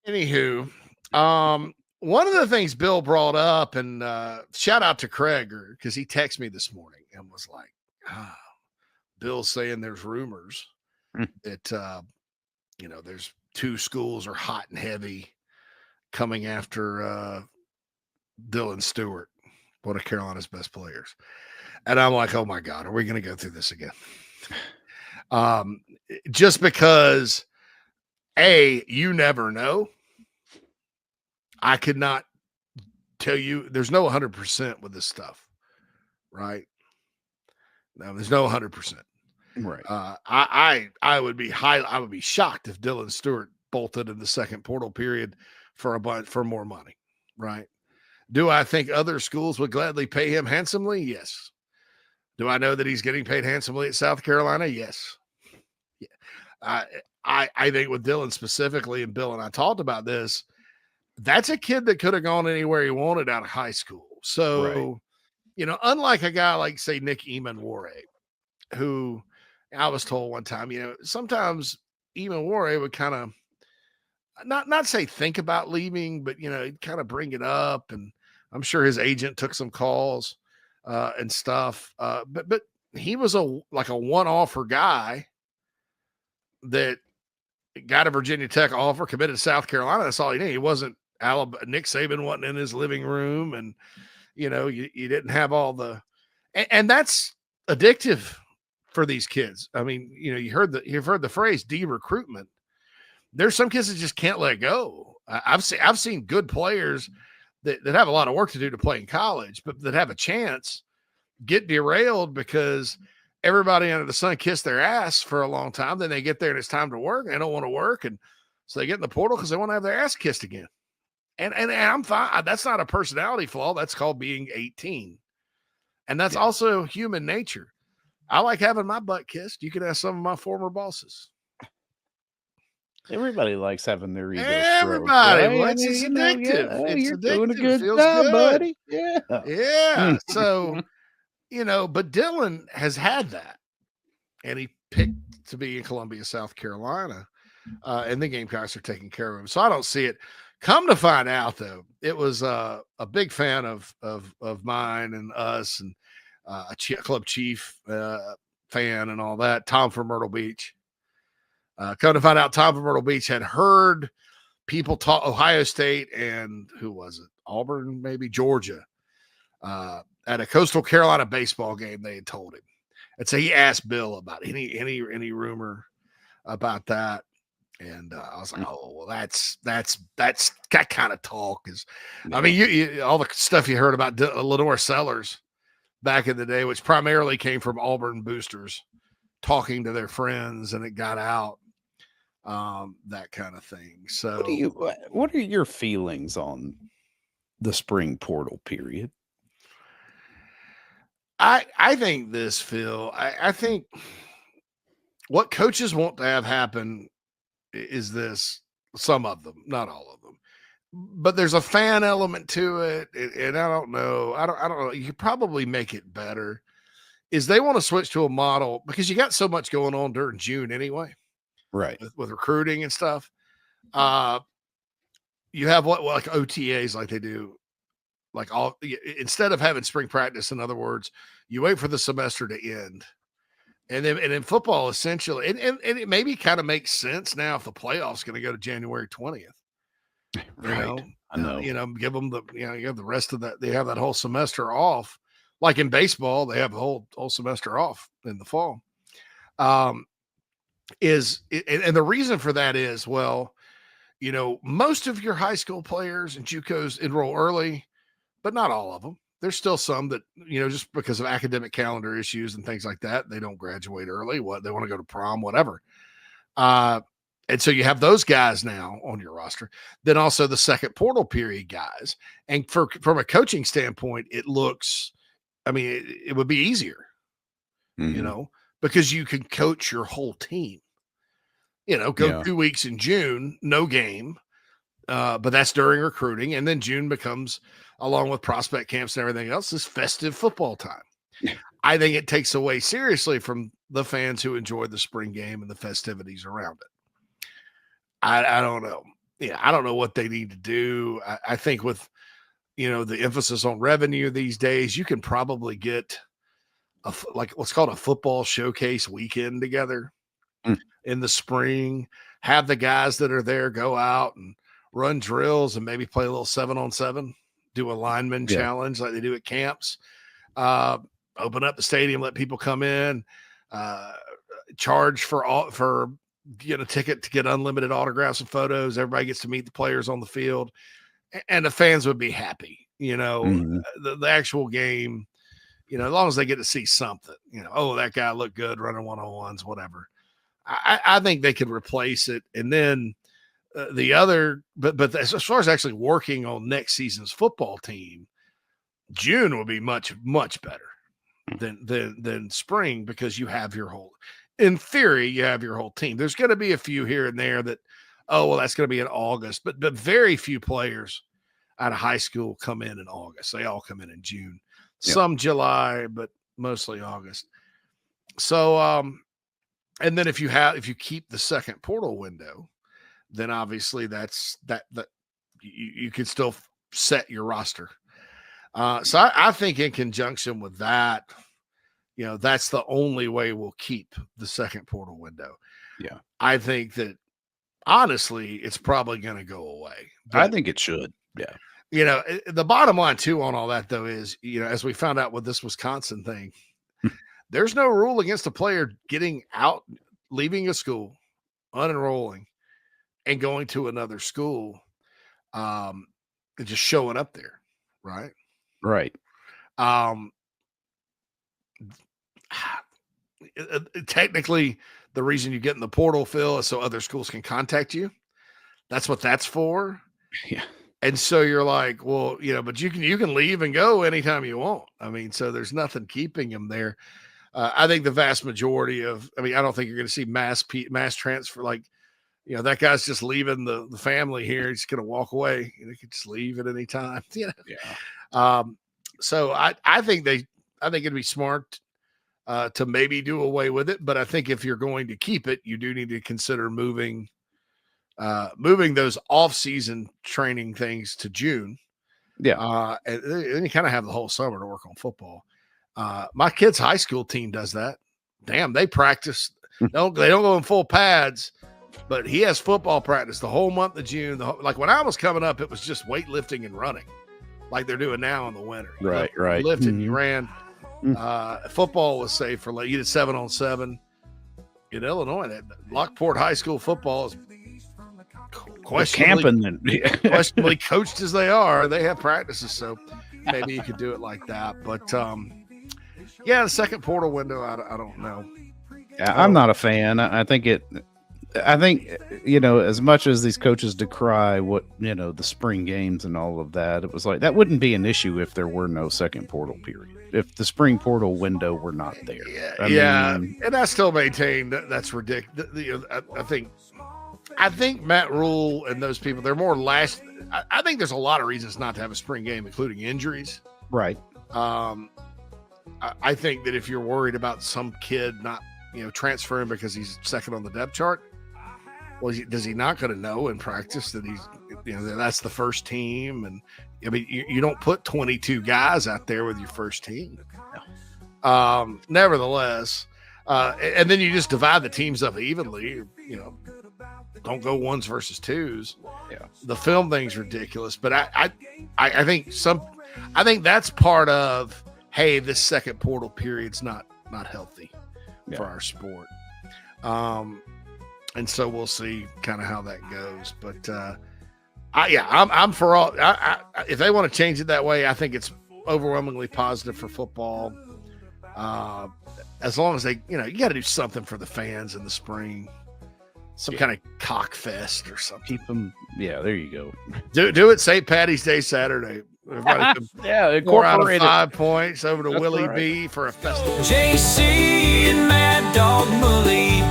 Anywho, one of the things Bill brought up, and shout out to Craig because he texted me this morning and was like, Bill's saying there's rumors that there's two schools are hot and heavy coming after Dylan Stewart, one of Carolina's best players. And I'm like, oh my God, are we going to go through this again? Just because, you never know. I could not tell you. There's no 100% with this stuff, right? No, there's no 100%. Right. I would be shocked if Dylan Stewart bolted in the second portal period for more money, right? Do I think other schools would gladly pay him handsomely? Yes. Do I know that he's getting paid handsomely at South Carolina? Yes. Yeah. I think with Dylan specifically, and Bill and I talked about this, that's a kid that could have gone anywhere he wanted out of high school. So, unlike a guy like, say, Nick Eamon-Warre, who I was told one time, sometimes Eamon-Warre would kind of not say think about leaving, but, he'd kind of bring it up. And I'm sure his agent took some calls and stuff. But he was a one-offer guy that got a Virginia Tech offer, committed to South Carolina. That's all he did. He wasn't Nick Saban wasn't in his living room, and you didn't have all the, and that's addictive for these kids. I mean, you've heard the phrase de-recruitment. There's some kids that just can't let go. I've seen good players that have a lot of work to do to play in college, but that have a chance get derailed because everybody under the sun kissed their ass for a long time. Then they get there and it's time to work. They don't want to work. And so they get in the portal because they want to have their ass kissed again. And I'm fine. That's not a personality flaw. That's called being 18. And that's also human nature. I like having my butt kissed. You can ask some of my former bosses. Everybody likes having their ego Everybody. Right? Well, it's addictive. It's you're addictive. Doing a good Feels job, good. buddy. Yeah. Yeah. So, but Dylan has had that. And he picked to be in Columbia, South Carolina. And the Gamecocks are taking care of him. So I don't see it. Come to find out, though, it was a big fan of mine and us, and a club chief fan and all that. Tom from Myrtle Beach. Come to find out, Tom from Myrtle Beach had heard people talk Ohio State and who was it? Auburn, maybe Georgia. At a Coastal Carolina baseball game, they had told him. And so he asked Bill about any rumor about that. And I was like, oh, well, that's that kind of talk is, I mean, you all the stuff you heard about Lenore Sellers back in the day, which primarily came from Auburn boosters talking to their friends, and it got out, that kind of thing. So what are your feelings on the spring portal period? I think this, Phil, I think what coaches want to have happen is this, some of them, not all of them, but there's a fan element to it. And I don't know. I don't know. You could probably make it better is they want to switch to a model because you got so much going on during June anyway, right? With recruiting and stuff. You have like OTAs like they do, like instead of having spring practice, in other words, you wait for the semester to end. And then football essentially, and it maybe kind of makes sense now if the playoffs going to go to January 20th. Right. I know. Give them you have the rest of that. They have that whole semester off. Like in baseball, they have the whole semester off in the fall. And the reason for that is, well, most of your high school players and JUCOs enroll early, but not all of them. There's still some that, just because of academic calendar issues and things like that, they don't graduate early. What they want to go to prom, whatever. And so you have those guys now on your roster. Then also the second portal period guys. And from a coaching standpoint, it looks, it would be easier, because you can coach your whole team. Go 2 weeks in June, no game. But that's during recruiting. And then June becomes, along with prospect camps and everything else, this festive football time. I think it takes away seriously from the fans who enjoy the spring game and the festivities around it. I don't know. I don't know what they need to do. I think with, the emphasis on revenue these days, you can probably get like what's called a football showcase weekend together in the spring, have the guys that are there go out and run drills and maybe play a little 7-on-7, do a lineman challenge like they do at camps, open up the stadium, let people come in, charge for get a ticket to get unlimited autographs and photos. Everybody gets to meet the players on the field, and the fans would be happy. The actual game, as long as they get to see something, oh, that guy looked good running 1-on-1s, whatever. I think they could replace it. And then the other, but as far as actually working on next season's football team, June will be much, much better than spring, because you have your whole, in theory, you have your whole team. There's going to be a few here and there that, that's going to be in August, but very few players out of high school come in August. They all come in June, some July, but mostly August. So, and then if you keep the second portal window, then obviously that's that you can still set your roster. So I think in conjunction with that, that's the only way we'll keep the second portal window. Yeah. I think that honestly, it's probably going to go away. But I think it should. Yeah. The bottom line too on all that though is, as we found out with this Wisconsin thing, there's no rule against a player getting out, leaving a school, unenrolling, and going to another school, and just showing up there. Right. Right. Technically, the reason you get in the portal, Phil, is so other schools can contact you. That's what that's for. Yeah. And so you're like, well, but you can leave and go anytime you want. I mean, so there's nothing keeping them there. I think the vast majority of, I don't think you're going to see mass transfer. Like, that guy's just leaving the family here. He's going to walk away. He could just leave at any time. Yeah. So I think it'd be smart to maybe do away with it. But I think if you're going to keep it, you do need to consider moving those off-season training things to June. Yeah. And then you kind of have the whole summer to work on football. My kid's high school team does that. Damn, they practice. They don't go in full pads, but he has football practice the whole month of June. Like when I was coming up, it was just weightlifting and running, like they're doing now in the winter. Right. You lifted, you ran. Football was safe for you did 7-on-7 in Illinois. That Lockport High School football is questionably coached as they are. They have practices, so maybe you could do it like that. But the second portal window, I don't know. I'm not a fan. I think as much as these coaches decry what the spring games and all of that, it was like that wouldn't be an issue if there were no second portal period. If the spring portal window were not there. And I still maintain that's ridiculous. I think Matt Rule and those people, they're more I think there's a lot of reasons not to have a spring game, including injuries. Right. I think that if you're worried about some kid not, transferring because he's second on the depth chart, well, does he not going to know in practice that he's, that's the first team? And you don't put 22 guys out there with your first team. No. Nevertheless, and then you just divide the teams up evenly, don't go ones versus twos. Yeah. The film thing's ridiculous, but I think that's part of, hey, this second portal period's not healthy for our sport. And so we'll see kind of how that goes. But I'm for all. If they want to change it that way, I think it's overwhelmingly positive for football. As long as they, you got to do something for the fans in the spring. Some kind of cock fest or something. Keep them. Yeah, there you go. Do it St. Patty's Day Saturday. Everybody incorporate 5 points over to Willie B for a festival. JC and Mad Dog Mully.